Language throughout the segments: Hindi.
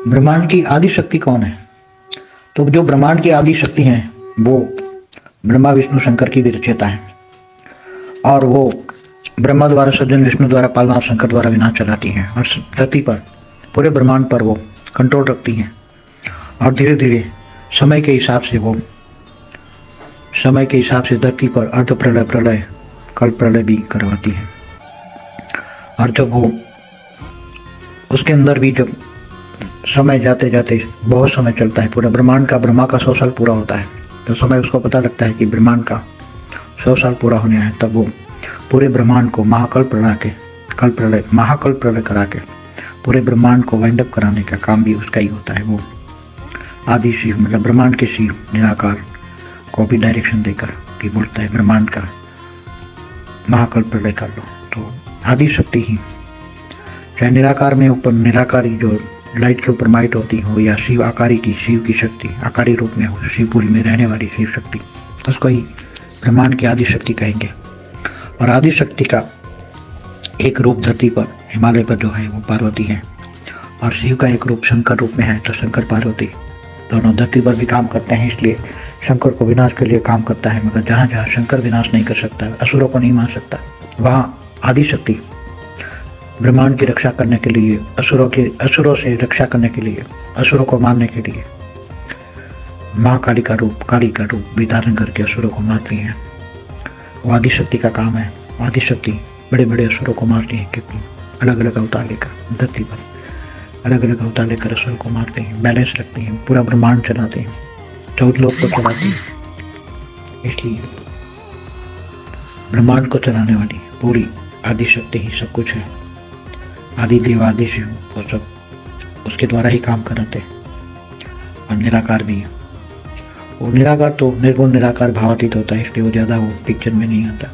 ब्रह्मांड की आदि शक्ति कौन है? तो जो ब्रह्मांड की आदि शक्ति है वो ब्रह्मा विष्णु शंकर की भी रचयिता है, और वो ब्रह्मा द्वारा सृजन, विष्णु द्वारा पालना और शंकर द्वारा विनाश चलाती हैं, और धरती पर पूरे ब्रह्मांड पर वो कंट्रोल रखती हैं, और धीरे धीरे समय के हिसाब से धरती पर अर्ध प्रलय, प्रलय, कल्प प्रलय भी करवाती है। और जब वो उसके अंदर भी जब समय जाते जाते बहुत समय चलता है, पूरा ब्रह्मांड का, ब्रह्मा का 100 साल पूरा होता है, तो समय उसको पता लगता है कि ब्रह्मांड का 100 साल पूरा होने है, तब वो पूरे ब्रह्मांड को महाकल्प प्रलय करा के पूरे ब्रह्मांड को वाइंड अप कराने का काम भी उसका ही होता है। वो आदि शिव, मतलब ब्रह्मांड के शिव निराकार को भी डायरेक्शन देकर कि बोलता है ब्रह्मांड का महाकल्प प्रलय कर लो। तो आदि शक्ति ही, चाहे निराकार में ऊपर निराकारी जो लाइट के ऊपर माइट होती हो, या शिव आकारी की, शिव की शक्ति आकारी रूप में हो, शिवपुरी में रहने वाली शिव शक्ति, उसको ही ब्रह्मांड की आदि शक्ति कहेंगे। और आदि शक्ति का एक रूप धरती पर, हिमालय पर जो है वो पार्वती है, और शिव का एक रूप शंकर रूप में है, तो शंकर पार्वती दोनों धरती पर भी काम करते हैं, इसलिए शंकर को विनाश के लिए काम करता है। मगर जहाँ जहाँ शंकर विनाश नहीं कर सकता, असुरों को नहीं मार सकता, वहाँ आदि शक्ति ब्रह्मांड की रक्षा करने के लिए, असुरों से रक्षा करने के लिए, असुरों को मारने के लिए महाकाली का रूप, काली का रूप भी धारण करके असुरों को मारती है। वो आदि शक्ति का काम है। आदि शक्ति बड़े बड़े असुरों को मारती है, क्योंकि अलग अलग अवतार लेकर धरती पर अलग अलग अवतार लेकर असुरों को मारते हैं, बैलेंस रखते हैं, पूरा ब्रह्मांड चलाते हैं, 14 लोक को चलाते हैं। इसलिए ब्रह्मांड को चलाने वाली पूरी आदि शक्ति ही सब कुछ है। आदि देव, आदि शिव, वो सब उसके द्वारा ही काम कराते हैं। और निराकार भी है। वो निराकार तो निर्गुण निराकार भावातीत होता है, इसलिए वो ज़्यादा वो पिक्चर में नहीं आता।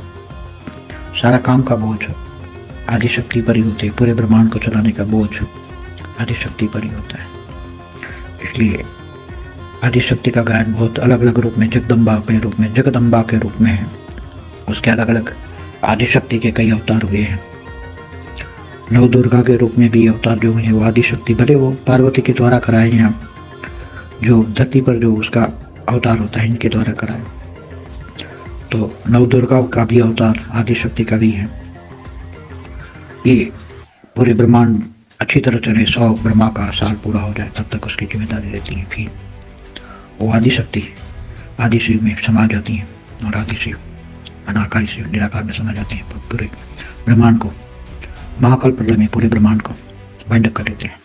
सारा काम का बोझ आदि शक्ति पर ही होते है, पूरे ब्रह्मांड को चलाने का बोझ आदि शक्ति पर ही होता है। इसलिए आदि शक्ति का गायन बहुत अलग अलग रूप में, जगदम्बा के रूप में है। उसके अलग अलग आदि शक्ति के कई अवतार हुए हैं। नव दुर्गा के रूप में भी अवतार जो है वो आदि शक्ति, भले वो पार्वती के द्वारा कराए हैं, जो धरती पर जो उसका अवतार होता है इनके द्वारा कराए। तो नव दुर्गा का भी अवतार आदि शक्ति का भी है। ये पूरे ब्रह्मांड अच्छी तरह चले, 100 ब्रह्मा का साल पूरा हो जाए, तब तक उसकी जिम्मेदारी रहती है। फिर वो आदि शक्ति आदि शिव में समा जाती है, और आदि शिव अनाकारी शिव निराकार में समा जाती है। पूरे ब्रह्मांड को महाकाल प्रलय में पूरे ब्रह्मांड को वाइंड अप कर देते हैं।